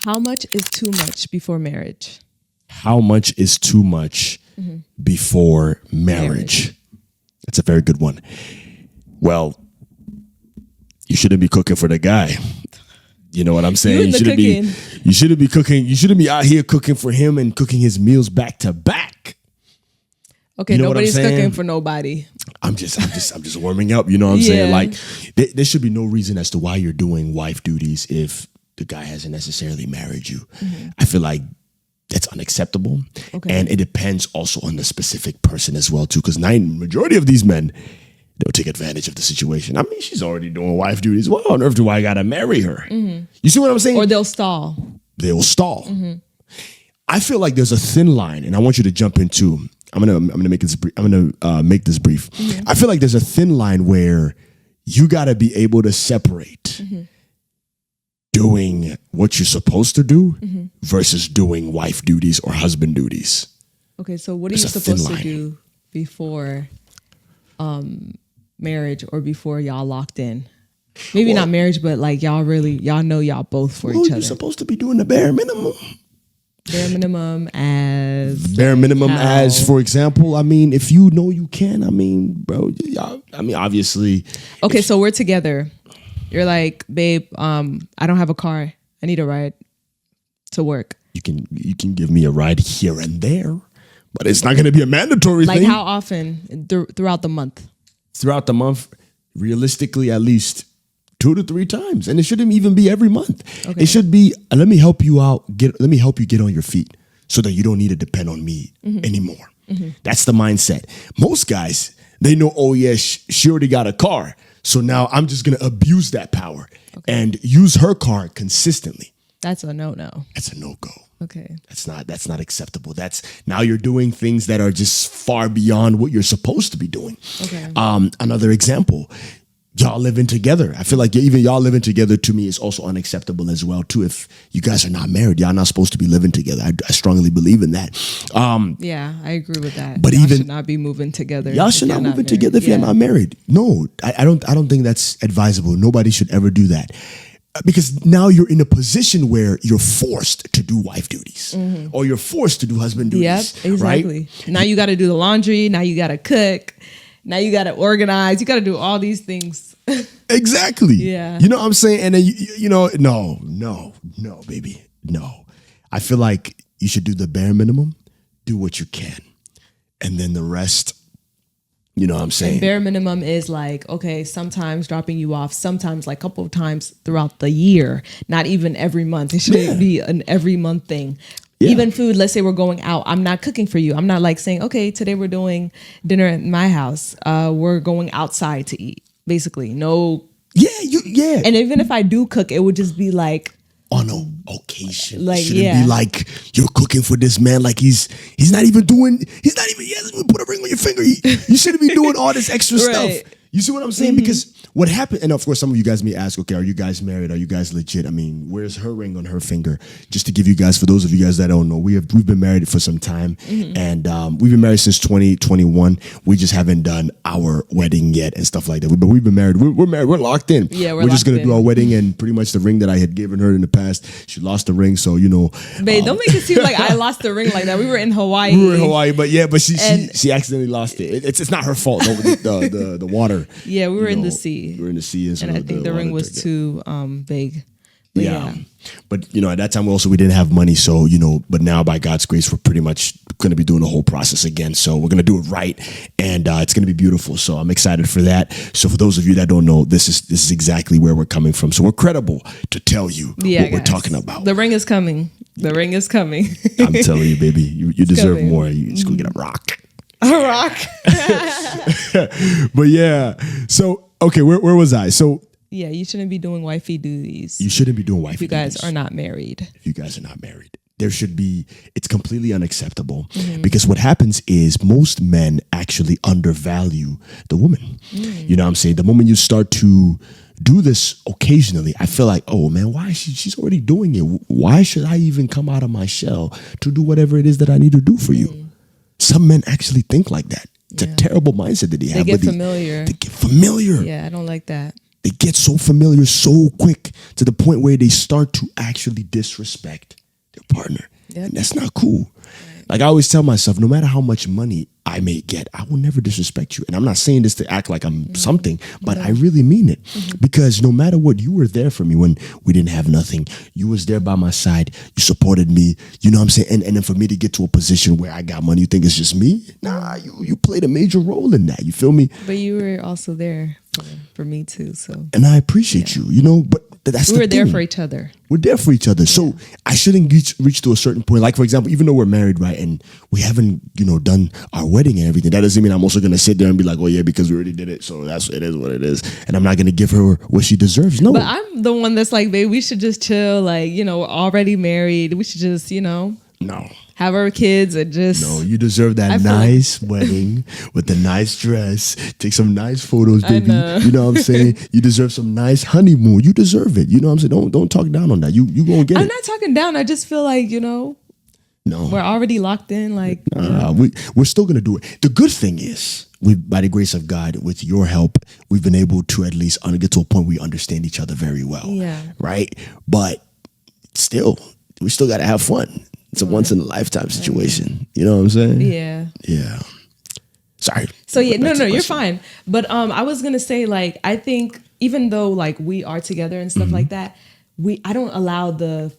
How much is too much before marriage? How much is too much before marriage? That's a very good one. Well, you shouldn't be cooking for the guy. You know what I'm saying? You shouldn't be cooking. You shouldn't be out here cooking for him and cooking his meals back to back. Okay, you know nobody's cooking for nobody. I'm just warming up. You know what I'm saying? Like there should be no reason as to why you're doing wife duties if the guy hasn't necessarily married you. I feel like that's unacceptable. Okay. And it depends also on the specific person as well too. Because majority of these men, they'll take advantage of the situation. I mean, she's already doing wife duties. Why on earth do I gotta marry her? You see what I'm saying? Or they'll stall. They'll stall. I feel like there's a thin line, and I want you to jump into. I'm gonna make this. I'm gonna make this brief. I feel like there's a thin line where you gotta be able to separate doing what you're supposed to do versus doing wife duties or husband duties. Okay, so what are you supposed to do before marriage or before y'all locked in? Maybe not marriage, but like y'all know y'all both for each other. You're supposed to be doing the bare minimum. Bare minimum as, for example, I mean, if you know you can, I mean, bro, obviously. Okay, so we're together. You're like, babe, I don't have a car. I need a ride to work. You can give me a ride here and there, but it's not going to be a mandatory thing. Like how often throughout the month? Throughout the month, realistically, at least 2 to 3 times, and it shouldn't even be every month. Okay. It should be. Let me help you out. Let me help you get on your feet, so that you don't need to depend on me anymore. That's the mindset. Most guys, they know. Oh yeah, she already got a car. So now I'm just going to abuse that power and use her car consistently. That's a no-no. That's a no-go. Okay. That's not acceptable. Now you're doing things that are just far beyond what you're supposed to be doing. Okay. Another example, y'all living together. I feel like even y'all living together to me is also unacceptable as well too. If you guys are not married, y'all not supposed to be living together. I strongly believe in that. Yeah, I agree with that. But y'all should not be moving together. Y'all should not moving together if you're not married. No, I don't think that's advisable. Nobody should ever do that. Because now you're in a position where you're forced to do wife duties or you're forced to do husband duties. Yep, exactly. Right? Now you got to do the laundry. Now you got to cook. Now you got to organize. You got to do all these things. Exactly. Yeah. You know what I'm saying? And then, no, baby. No. I feel like you should do the bare minimum, do what you can. And then the rest, you know what I'm saying? And bare minimum is like, okay, sometimes dropping you off, sometimes like a couple of times throughout the year, not even every month. It shouldn't be an every month thing. Yeah. Even food, let's say we're going out. I'm not cooking for you. I'm not like saying, okay, today we're doing dinner at my house. We're going outside to eat. Basically, no. Yeah. And even if I do cook, it would just be like on an occasion. Like, shouldn't be like you're cooking for this man. Like he's not even he hasn't even put a ring on your finger. You shouldn't be doing all this extra stuff. You see what I'm saying? Because what happened, and of course, some of you guys may ask, okay, are you guys married? Are you guys legit? I mean, where's her ring on her finger? Just to give you guys, for those of you guys that don't know, we've been married for some time, and we've been married since 2021. We just haven't done our wedding yet and stuff like that. But we've been married. We're married. We're locked in. Yeah, we're just gonna do our wedding, and pretty much the ring that I had given her in the past, she lost the ring. So babe, don't make it seem like I lost the ring like that. We were in Hawaii. But she accidentally lost it. It's not her fault. The water. Yeah, we were in the sea. We were in the sea, and I think the ring was too big. But yeah. But at that time we didn't have money, so but now by God's grace we're pretty much going to be doing the whole process again. So we're going to do it right, and it's going to be beautiful. So I'm excited for that. So for those of you that don't know, this is exactly where we're coming from. So we're credible to tell you what we're talking about. The ring is coming. The ring is coming. I'm telling you, baby, you deserve more. You just go get a rock. A rock. But yeah. So okay, where was I? So yeah, you shouldn't be doing wifey duties. You shouldn't be doing wifey duties. If you guys are not married. If you guys are not married. It's completely unacceptable because what happens is most men actually undervalue the woman. You know what I'm saying? The moment you start to do this occasionally, I feel like, oh man, why she's already doing it? Why should I even come out of my shell to do whatever it is that I need to do for you? Some men actually think like that. It's a terrible mindset that they have. They get familiar. They get familiar. Yeah, I don't like that. They get so familiar so quick to the point where they start to actually disrespect their partner. Yep. And that's not cool. Right. Like I always tell myself, no matter how much money I may get, I will never disrespect you. And I'm not saying this to act like I'm something, but I really mean it. Because no matter what, you were there for me when we didn't have nothing. You was there by my side. You supported me. You know what I'm saying? And then for me to get to a position where I got money, you think it's just me? Nah, you played a major role in that. You feel me? But you were also there for me too. So. And I appreciate you, but that's we were there for each other. We're there for each other. So I shouldn't reach to a certain point. Like, for example, even though we're married, right, and we haven't, done our wedding and everything, that doesn't mean I'm also going to sit there and be like, oh, yeah, because we already did it. So it is what it is. And I'm not going to give her what she deserves. No. But I'm the one that's like, babe, we should just chill. Like, we're already married. We should just, No. have our kids and just... No, you deserve that nice wedding with the nice dress. Take some nice photos, baby. You know what I'm saying? You deserve some nice honeymoon. You deserve it. You know what I'm saying? Don't talk down on that. You gonna get it. I'm not talking down. I just feel like, No. We're already locked in. Like, we're still gonna do it. The good thing is, by the grace of God, with your help, we've been able to at least get to a point where we understand each other very well. Yeah. Right? But still, we still gotta have fun. It's a once in a lifetime situation. You know what I'm saying? Yeah. Yeah. Sorry. So no, you're fine. But I was gonna say, like, I think even though like we are together and stuff like that, I don't allow I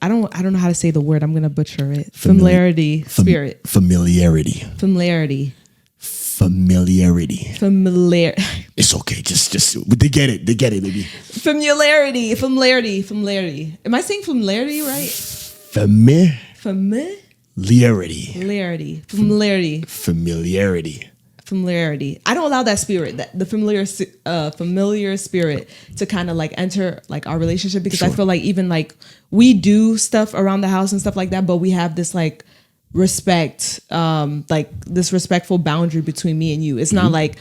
don't know how to say the word. I'm gonna butcher it. Familiarity. It's okay. Just they get it, baby. Familiarity. Am I saying familiarity right? Familiarity. I don't allow that spirit, the familiar spirit, to kind of like enter like our relationship, because I feel like even like we do stuff around the house and stuff like that, but we have this like respect, like this respectful boundary between me and you. It's not like,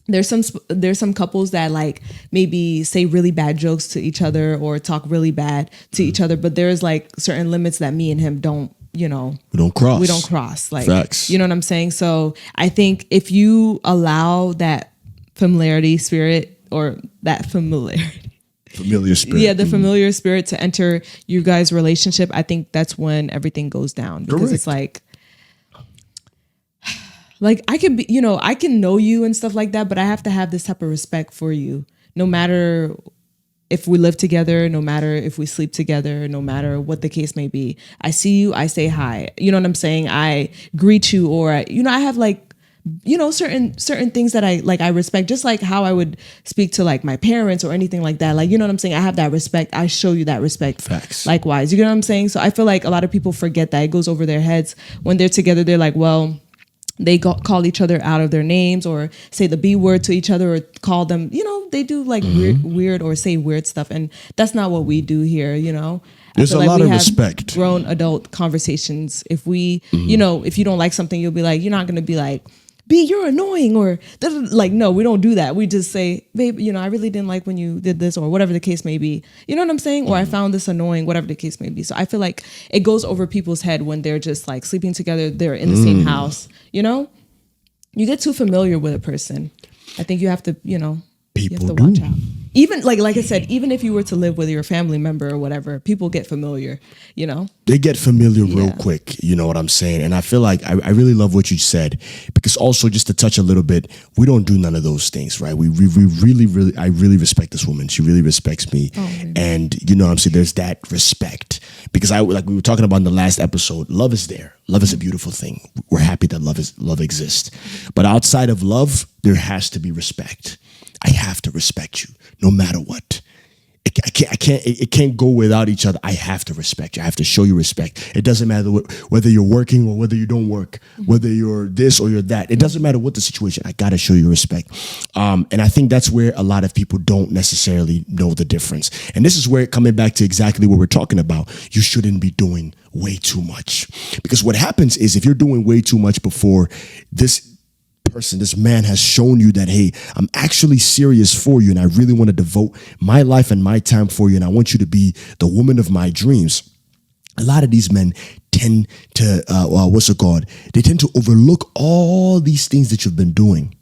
there's some couples that like maybe say really bad jokes to each other or talk really bad to each other, but there's like certain limits that me and him don't, we don't cross. Like, facts. You know what I'm saying? So I think if you allow that familiarity spirit, or that familiar spirit. Yeah, the familiar spirit to enter you guys' relationship, I think that's when everything goes down. Because It's like I can be, I can know you and stuff like that, but I have to have this type of respect for you, no matter if we live together, no matter if we sleep together, no matter what the case may be. I see you, I say hi. You know what I'm saying? I greet you, or I have like, certain things that I respect, just like how I would speak to like my parents or anything like that. Like, you know what I'm saying? I have that respect. I show you that respect. Facts. Likewise. You know what I'm saying? So I feel like a lot of people forget that. It goes over their heads when they're together. They're like, well, they call each other out of their names, or say the B word to each other, or call them, they do like weird or say weird stuff. And that's not what we do here, There's a lot of respect. Grown adult conversations. If we, if you don't like something, you'll be like, you're not going to be like, B, you're annoying, or like, no, we don't do that. We just say, babe, I really didn't like when you did this, or whatever the case may be. You know what I'm saying? Or I found this annoying, whatever the case may be. So I feel like it goes over people's head when they're just like sleeping together, they're in the same house, you get too familiar with a person. I think you have to, you have to watch out. Even like I said, even if you were to live with your family member or whatever, people get familiar, They get familiar real quick, you know what I'm saying? And I feel like I really love what you said, because also, just to touch a little bit, we don't do none of those things, right? We really, I really respect this woman. She really respects me. And you know what I'm saying? There's that respect, because like we were talking about in the last episode, love is there. Love is a beautiful thing. We're happy that love exists. But outside of love, there has to be respect. I have to respect you no matter what. It can't go without each other. I have to respect you. I have to show you respect. It doesn't matter whether you're working or whether you don't work, whether you're this or you're that. It doesn't matter what the situation. I got to show you respect. And I think that's where a lot of people don't necessarily know the difference. And this is where, coming back to exactly what we're talking about, you shouldn't be doing way too much. Because what happens is, if you're doing way too much before this man has shown you that, hey, I'm actually serious for you, and I really want to devote my life and my time for you, and I want you to be the woman of my dreams. A lot of these men tend to, They tend to overlook all these things that you've been doing.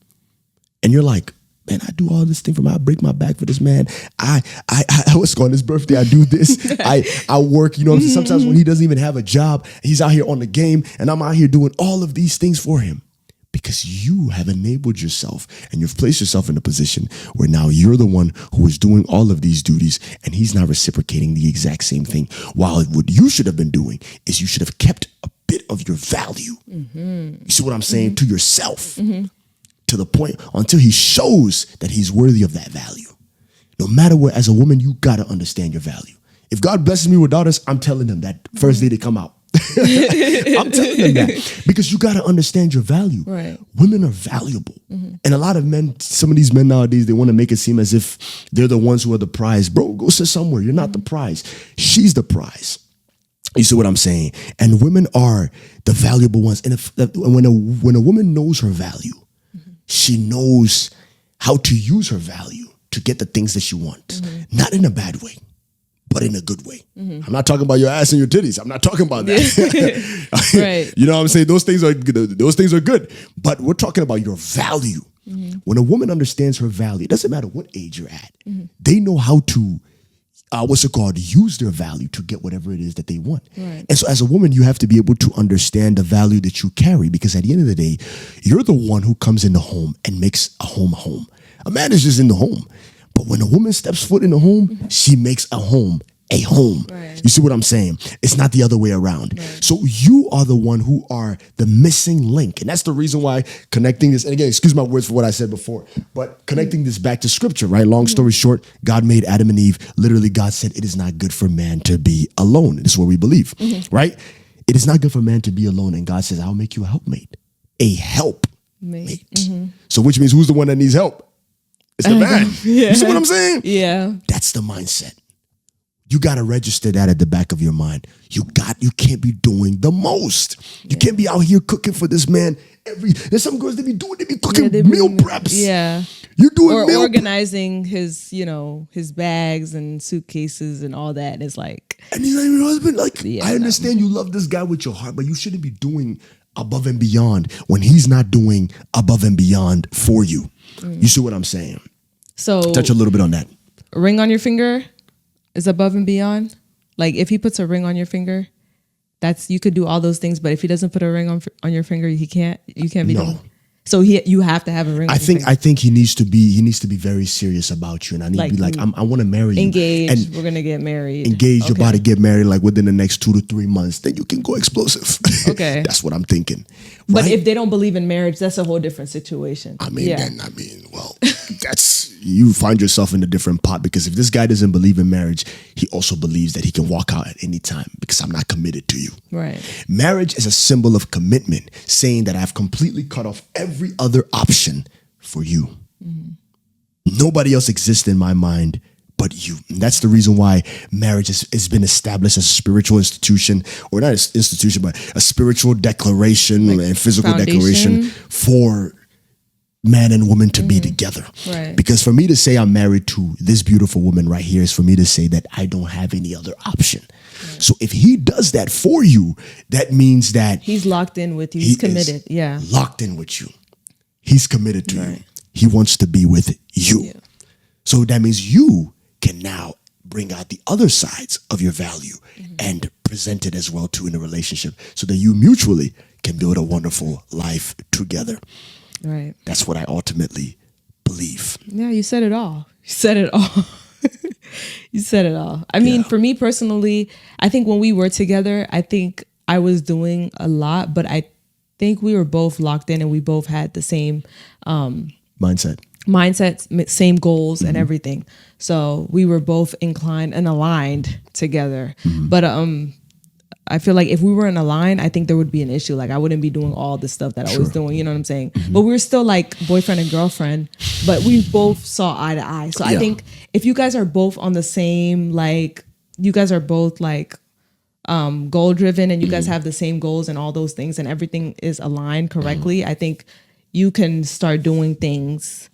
And you're like, man, I do all this thing for him. I break my back for this man. I was on his birthday. I do this. I work, you know what I'm saying? Sometimes when he doesn't even have a job, he's out here on the game and I'm out here doing all of these things for him. Because you have enabled yourself and you've placed yourself in a position where now you're the one who is doing all of these duties and he's not reciprocating the exact same thing. While what you should have been doing is you should have kept a bit of your value. You see what I'm saying? To yourself. To the point until he shows that he's worthy of that value. No matter what, as a woman, you got to understand your value. If God blesses me with daughters, I'm telling them that first day they come out. I'm telling them that because you got to understand your value. Right. Women are valuable. And a lot of men, some of these men nowadays, they want to make it seem as if they're the ones who are the prize. Bro, go sit somewhere. You're not the prize. She's the prize. You see what I'm saying? And women are the valuable ones. And when a woman knows her value, she knows how to use her value to get the things that she wants. Not in a bad way, but in a good way. I'm not talking about your ass and your titties. I'm not talking about that. Right. You know what I'm saying? Those things are good. Those things are good. But we're talking about your value. When a woman understands her value, it doesn't matter what age you're at. They know how to use their value to get whatever it is that they want. Right. And so as a woman, you have to be able to understand the value that you carry because at the end of the day, you're the one who comes in the home and makes a home a home. A man is just in the home. But when a woman steps foot in the home, she makes a home a home. Right. You see what I'm saying? It's not the other way around. Right. So you are the one who are the missing link. And that's the reason why connecting this, and again, excuse my words for what I said before, but connecting this back to scripture, right? Long story short, God made Adam and Eve. Literally, God said, it is not good for man to be alone. This is what we believe, right? It is not good for man to be alone. And God says, I'll make you a helpmate, a helpmate. So which means who's the one that needs help? It's the man. You see what I'm saying? Yeah. That's the mindset. You got to register that at the back of your mind. You can't be doing the most. You can't be out here cooking for this man. There's some girls they be cooking meal preps. Yeah. You're doing or meal organizing his bags and suitcases and all that. And it's like, and he's not even your husband. Like, I understand you love this guy with your heart, but you shouldn't be doing above and beyond when he's not doing above and beyond for you. You see what I'm saying? So touch a little bit on that. Ring on your finger is above and beyond. Like if he puts a ring on your finger, you could do all those things. But if he doesn't put a ring on your finger, you can't be doing. So you have to have a ring. I think he needs to be very serious about you, and I need to be like, I want to marry you. Engaged. And we're gonna get married. Engaged. You're about to get married, like within the next 2 to 3 months. Then you can go explosive. Okay, that's what I'm thinking. But right? if they don't believe in marriage, that's a whole different situation. That's you find yourself in a different pot because if this guy doesn't believe in marriage, he also believes that he can walk out at any time because I'm not committed to you. Right. Marriage is a symbol of commitment, saying that I've completely cut off every other option for you. Nobody else exists in my mind but you. And that's the reason why marriage has been established as a spiritual institution, or not an institution, but a spiritual declaration and physical declaration for man and woman to be together. Right. Because for me to say I'm married to this beautiful woman right here is for me to say that I don't have any other option. Right. So if he does that for you, that means that he's locked in with you. He's committed. Yeah. Locked in with you. He's committed to you. He wants to be with you. Yeah. So that means you can now bring out the other sides of your value and present it as well too in a relationship so that you mutually can build a wonderful life together. Right. That's what I ultimately believe. Yeah, you said it all. You said it all. You said it all. I mean, for me personally, I think when we were together, I think I was doing a lot, but I think we were both locked in and we both had the same mindset, same goals and everything. So we were both inclined and aligned together. But I feel like if we weren't aligned, I think there would be an issue. Like I wouldn't be doing all the stuff that I was doing. You know what I'm saying? But we were still like boyfriend and girlfriend, but we both saw eye to eye. So I think if you guys are both on the same, like you guys are both like goal driven and you guys have the same goals and all those things and everything is aligned correctly, I think you can start doing things.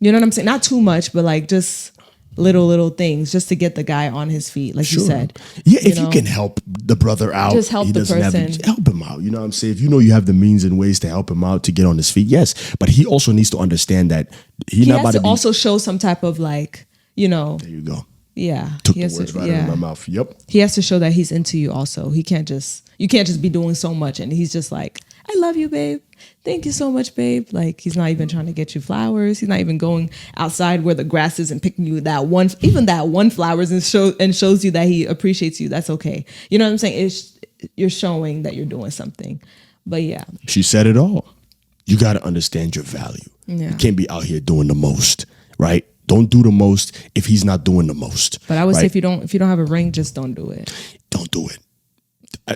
You know what I'm saying? Not too much, but like just little things just to get the guy on his feet, like you said. Yeah, if you can help the brother out, just help the person. Help him out. You know what I'm saying? If you know you have the means and ways to help him out to get on his feet, yes. But he also needs to understand that he not has about to also show some type of like, you know. There you go. Yeah. Took the words right out of my mouth. Yep. He has to show that he's into you also. You can't just be doing so much and he's just like, I love you, babe. Thank you so much, babe. Like, he's not even trying to get you flowers. He's not even going outside where the grass is and picking you that one flowers and shows you that he appreciates you. That's okay. You know what I'm saying? You're showing that you're doing something. But yeah. She said it all. You got to understand your value. Yeah. You can't be out here doing the most, right? Don't do the most if he's not doing the most. But I would say if you don't have a ring, just don't do it. Don't do it.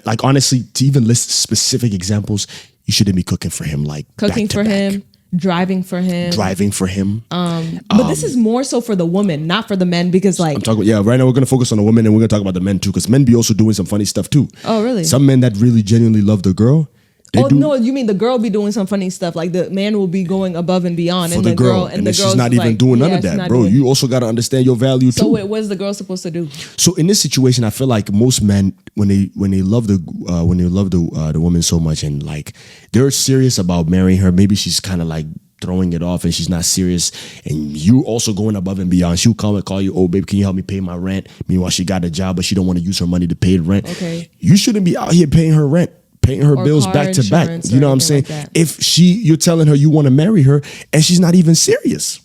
Like, honestly, to even list specific examples, you shouldn't be cooking for him, like cooking for him, driving for him. But this is more so for the woman, not for the men, because like I'm talking. Yeah, right now we're gonna focus on the women and we're gonna talk about the men too, because men be also doing some funny stuff too. Oh, really? Some men that really genuinely love the girl. No, you mean the girl be doing some funny stuff, like the man will be going above and beyond, and the girl, and then she's not even doing none of that, bro. You also got to understand your value too. So wait, what is the girl supposed to do? So in this situation, I feel like most men, when they love the woman so much and like they're serious about marrying her, maybe she's kind of like throwing it off and she's not serious, and you also going above and beyond. She'll come and call you, oh babe, can you help me pay my rent? Meanwhile, she got a job, but she don't want to use her money to pay the rent. Okay, you shouldn't be out here paying her rent, paying her bills back to back. You know what I'm saying? Like if you're telling her you want to marry her and she's not even serious,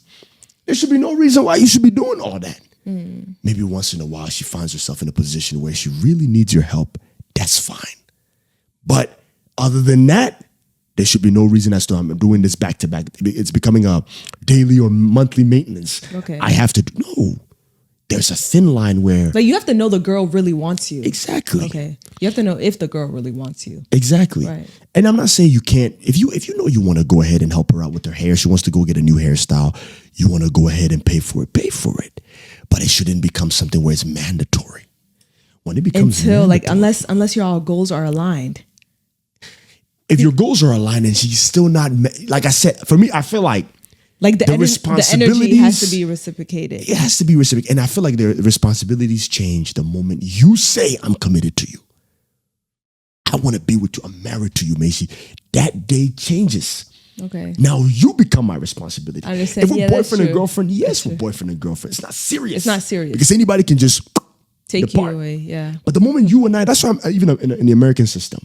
there should be no reason why you should be doing all that. Maybe once in a while she finds herself in a position where she really needs your help. That's fine. But other than that, there should be no reason as to I'm doing this back to back. It's becoming a daily or monthly maintenance. Okay. I have to no. There's a thin line where like you have to know the girl really wants you. Exactly. Okay. You have to know if the girl really wants you. Exactly. Right. And I'm not saying you can't, if you know you want to go ahead and help her out with her hair, she wants to go get a new hairstyle, you want to go ahead and pay for it. But it shouldn't become something where it's mandatory. When it becomes unless your goals are aligned. If your goals are aligned and she's still not, like I said, for me, I feel like the energy has to be reciprocated. It has to be reciprocated. And I feel like the responsibilities change the moment you say, I'm committed to you. I want to be with you. I'm married to you, Macy. That day changes. Okay. Now you become my responsibility. I understand. If we're boyfriend and girlfriend, yes, we're boyfriend and girlfriend. It's not serious. It's not serious. Because anybody can just take depart. you away. Yeah. But the moment you and I, that's why I'm even in the American system.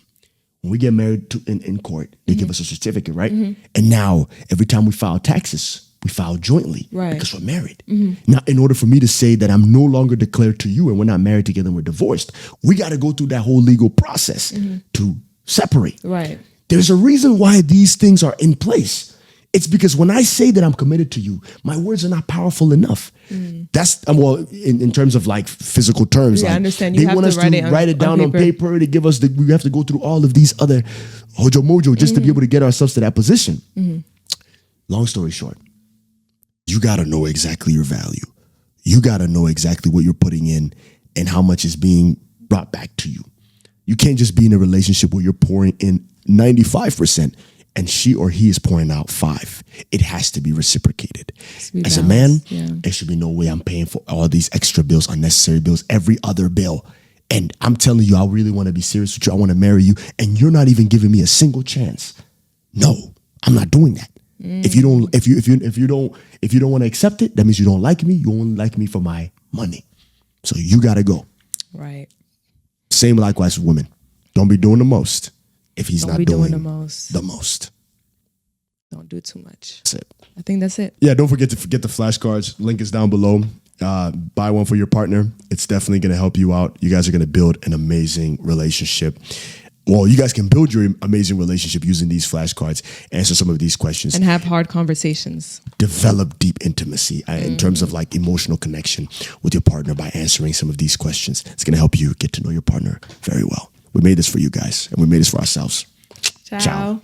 When we get married in court, they give us a certificate, right? And now, every time we file taxes, we file jointly because we're married. Now, in order for me to say that I'm no longer declared to you and we're not married together and we're divorced, we got to go through that whole legal process to separate. Right. There's a reason why these things are in place. It's because when I say that I'm committed to you, my words are not powerful enough. That's in terms of like physical terms. Yeah, like, I understand. They want us to write it down on paper. They give us we have to go through all of these other hojo mojo just to be able to get ourselves to that position. Long story short, you got to know exactly your value. You got to know exactly what you're putting in and how much is being brought back to you. You can't just be in a relationship where you're pouring in 95%. And she or he is pouring out 5. It has to be reciprocated. As a man, there should be no way I'm paying for all these extra bills, unnecessary bills, every other bill. And I'm telling you, I really want to be serious with you. I want to marry you. And you're not even giving me a single chance. No, I'm not doing that. If you don't want to accept it, that means you don't like me. You only like me for my money. So you got to go. Right. Same likewise with women. Don't be doing the most. If he's not doing the most. Don't do too much. That's it. I think that's it. Yeah, don't forget the flashcards. Link is down below. Buy one for your partner. It's definitely going to help you out. You guys are going to build an amazing relationship. Well, you guys can build your amazing relationship using these flashcards, answer some of these questions. And have hard conversations. Develop deep intimacy in terms of like emotional connection with your partner by answering some of these questions. It's going to help you get to know your partner very well. We made this for you guys, and we made this for ourselves. Ciao.